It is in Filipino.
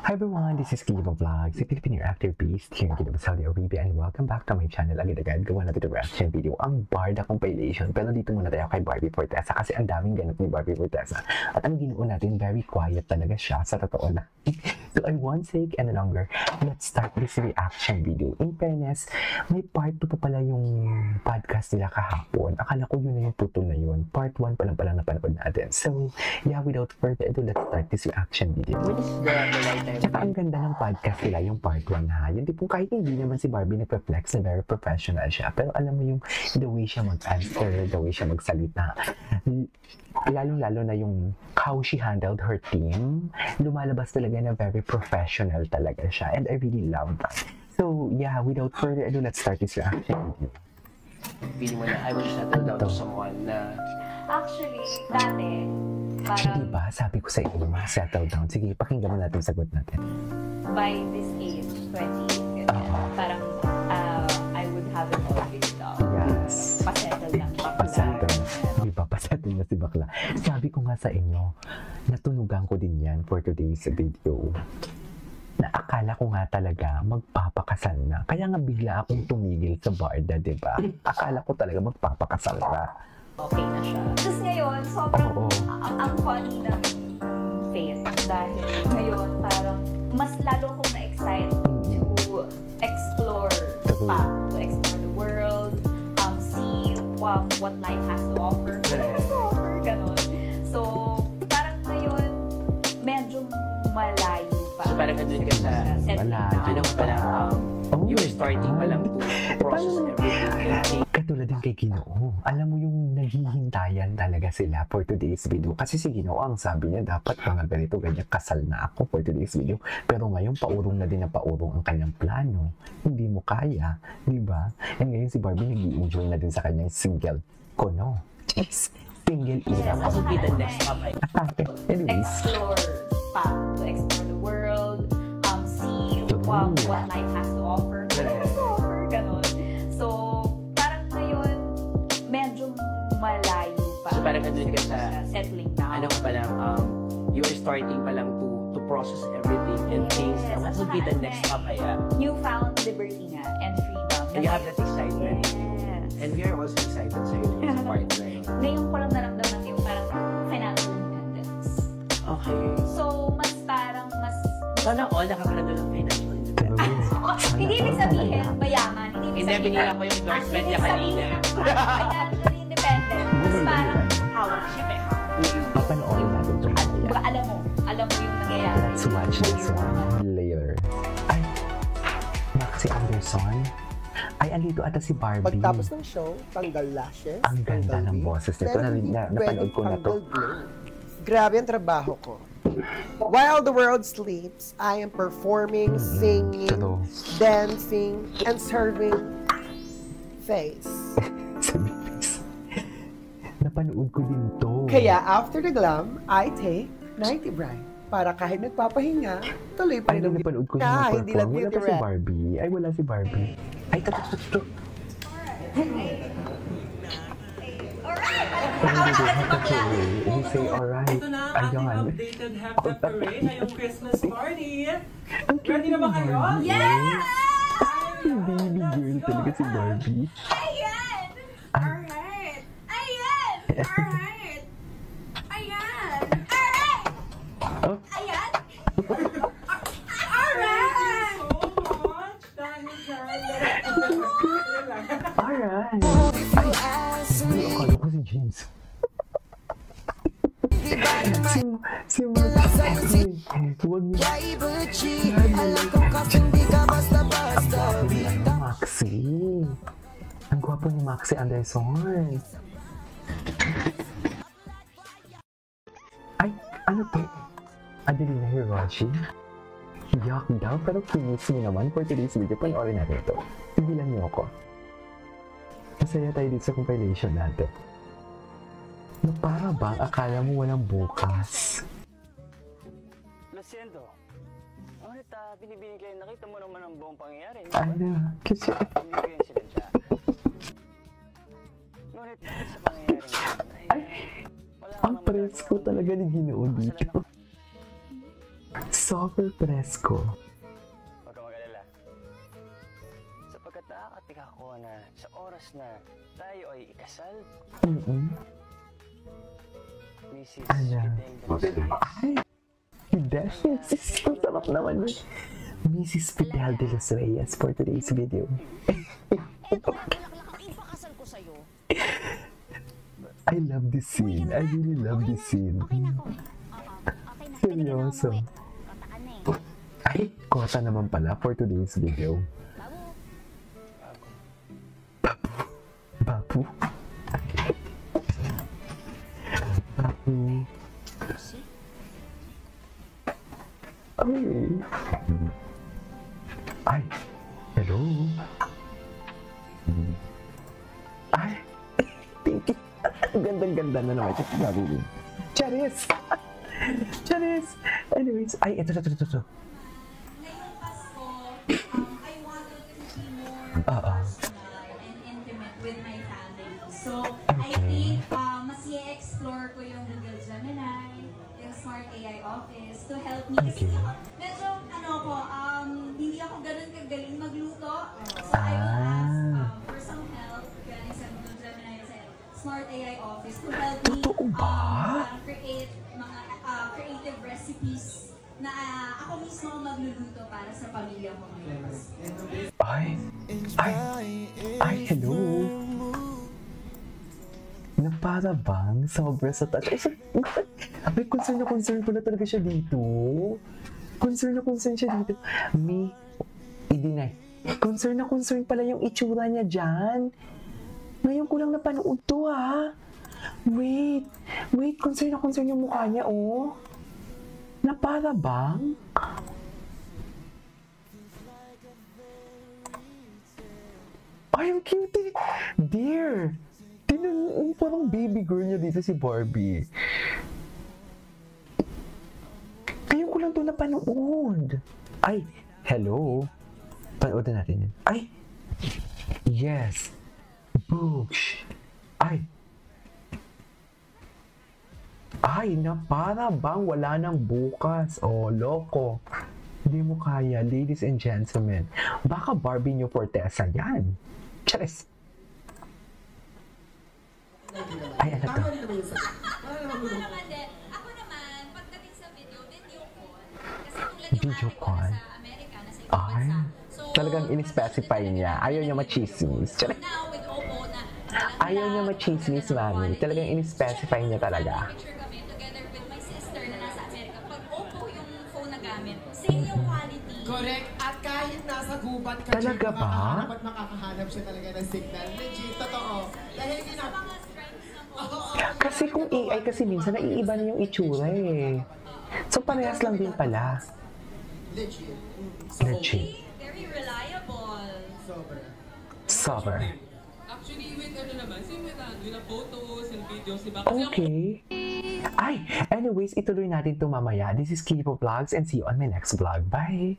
Hi everyone, this is Kiva Vlogs, a Filipino actor based here in Jeddah, Saudi Arabia, and welcome back to my channel. Agad-agad, gawa natin yung reaction video, ang Barda compilation. Pero dito muna tayo kay Barbie Forteza kasi ang daming ganap ni Barbie Forteza. At ang ginoo natin, very quiet talaga siya, sa totoo na. So I won't take any longer. Let's start this reaction video. In fairness, may part 2 pa pala yung podcast nila kahapon. Akala ko yun na yung putol na yun. Part 1 pa lang pala napanood natin. So, yeah, without further ado, let's start this reaction video. What is the right time? Tsaka ang ganda ng podcast nila, yung part 1 ha. Yung tipong kahit hindi naman si Barbie nagpa-flex na very professional siya. Pero alam mo yung the way siya mag-answer, the way siya magsalita. Lalong-lalo na yung how she handled her team. Lumalabas talaga na very professional talaga siya. And I really love that. So yeah, without further ado, let's start this reaction video. Feeling mo na I will settle down to someone na... Actually, dati, Actually, parang diba, sabi ko sa inyo, settle down. Sige, pakinggan mo natin, sagot natin. by this age, 20, parang I would have it all figured out. Yes. Pasettle lang. Pasettle. Diba, pasettle na si bakla. Sabi ko nga sa inyo, natunugan ko din yan for today's video. Na akala ko nga talaga magpapakasal na. Kaya nga bigla akong tumigil sa Barda, diba? Akala ko talaga magpapakasal na. Okay na siya. Tapos ngayon, sobrang ang funny ng Faith. Dahil ngayon, parang mas lalo akong na-excite to explore pa. To explore the world, see what life has to offer. Ganon. So, parang ngayon, medyo malayo pa. So parang andun ka sa... Ano pa lang, you were starting pa lang to process everything. Katulad din kay Ginoo. Alam mo yung naghihintayan talaga sila for today's video. Kasi si Ginoo ang sabi niya, dapat mga ganito, ganyan, kasal na ako for today's video. Pero ngayon, paurong na din na paurong ang kanyang plano. Hindi mo kaya, di ba? And ngayon si Barbie nag-i-enjoy na din sa kanyang single kono. Yes, single era. What would be the next stop? Anyways. Explore pa. To explore the world, see what life has to offer. Ganon. So, parang ngayon, medyo malayo pa. So parang andun ka sa... settling down. Ano pa lang, you were starting pa lang to process everything and things. What would be the next stop? Newfound liberty nga and freedom. And you have that excitement. Yes. And we are also excited sa iyo as a partner. Ngayon ko lang naramdaman yung parang financial independence. Okay. So, mas parang mas... Sana all nakakaroon ng financial independence. Hindi ibig sabihin mayaman. Hindi ibig sabihin... binila ko yung endorsement niya kanina. Financially independent. Mas parang hawak siya eh. Papanoorin natin ito. Baka alam mo yung nangyayari. Let's watch this one later. Ay, Maxi Anderson. Ay, andito ata si Barbie. Pagtapos ng show, tanggal lashes. Ang ganda ng boses nito. Napanood ko na to. Grabe ang trabaho ko. While the world sleeps, I am performing, singing, dancing, and serving face. Napanood ko din to. Kaya after the glam, I take nighty bright. Para kahit nagpapahinga, tuloy pa Ay, rin ang napanood ko na, yung hindi lang perform. Wala beauty pa si rest. Barbie. Ay, wala si Barbie. Ay, to. You say alright. Ito na ang ating updated Happy Parade ngayong Christmas party. Ready na ba kayo? Yes! Baby girl talaga si Barbie. Ayan! Alright! Ayan! Alright! Ayan! Alright! Oh. Ayan! Alright! So much dahil dyan. Alright. Ay, akala ko si James. Si huwag niyo. Maxi. Ang gwapo ni Maxi Anderson. Ay, ano to? Adelina Hiroshi? Yak daw, pero kinis mo naman for today's video. Panoorin natin ito. Tigilan niyo ako. Masaya tayo dito sa compilation natin. Na para bang akala mo walang bukas? Lo siento. Ngunit binibigay, nakita mo naman ang buong pangyayari. Ano? Kasi... Binibigay sila siya. Ngunit sa pangyayari ay... Ang presko talaga ni Ginoo dito. Super presko. Huwag kang mag-alala. Sapagkat nakakatika ko na sa oras na tayo ay ikasal, Mrs. Ano? Fidel. Ay! Mrs. Ang sarap naman yun. Mrs. Fidel de los Reyes for today's video. I love this scene. I really love this scene. Seryoso. Ay, kota naman pala for today's video. Babu. Babu. Ay. Ay. Hello. Ay. Pinky. Gandang-ganda na naman. Charis. Charis. Anyways. Ay, ito. Ngayong Pasko, I wanted to be more personal and intimate with my family. So, I think mas i-explore ko yung Google Gemini, yung Smart AI Office to help me. Kasi medyo, hindi ako ganun kagaling magluto. So, I will ask for some help galing sa Google Gemini sa Smart AI Office to help me create mga creative recipes na ako mismo magluluto para sa pamilya ko ngayon. Ay, hello. Na para bang sobra sa touch. Ay, concern pala talaga siya dito. Concern siya dito. I-deny. Concern pala yung itsura niya dyan. Ngayon ko lang napanood to, ha. Wait, concern yung mukha niya, oh. Na para bang? Ay, ang cute. Dear. Tinan, parang baby girl niya dito si Barbie. Ngayon ko lang ito napanood. Ay, hello. Panoodin natin yan. Ay, yes. Boosh. Ay, na para bang wala nang bukas. Oh, loko. Hindi mo kaya, ladies and gentlemen. Baka Barbie nyo Fortesa yan. Charis. Ay, ano to? Ako naman, pagdating sa video call. Kasi tulad yung Video ate ko call? nasa Amerika, nasa ibang bansa. So, Talagang in-specify niya. Ayaw niya machismis. now with Oppo na Ayaw niya machismis, mami. Talagang in-specify niya talaga. picture kami together with my sister na nasa Amerika. Pag Oppo yung phone na gamit, same yung quality. Correct. At kahit nasa gubat ka, Talaga ba? makakahanap siya talaga ng signal. Legit, totoo. Dahil Sa mga strengths ng Oppo. Kasi kung AI kasi minsan naiiba na yung itsura eh. So parehas lang din pala. legit. Legit. Very reliable. Sober. Actually, with same with photos and videos, diba? Kasi Okay. Ay, anyways, ituloy natin ito mamaya. This is Kipo Vlogs and see you on my next vlog. Bye!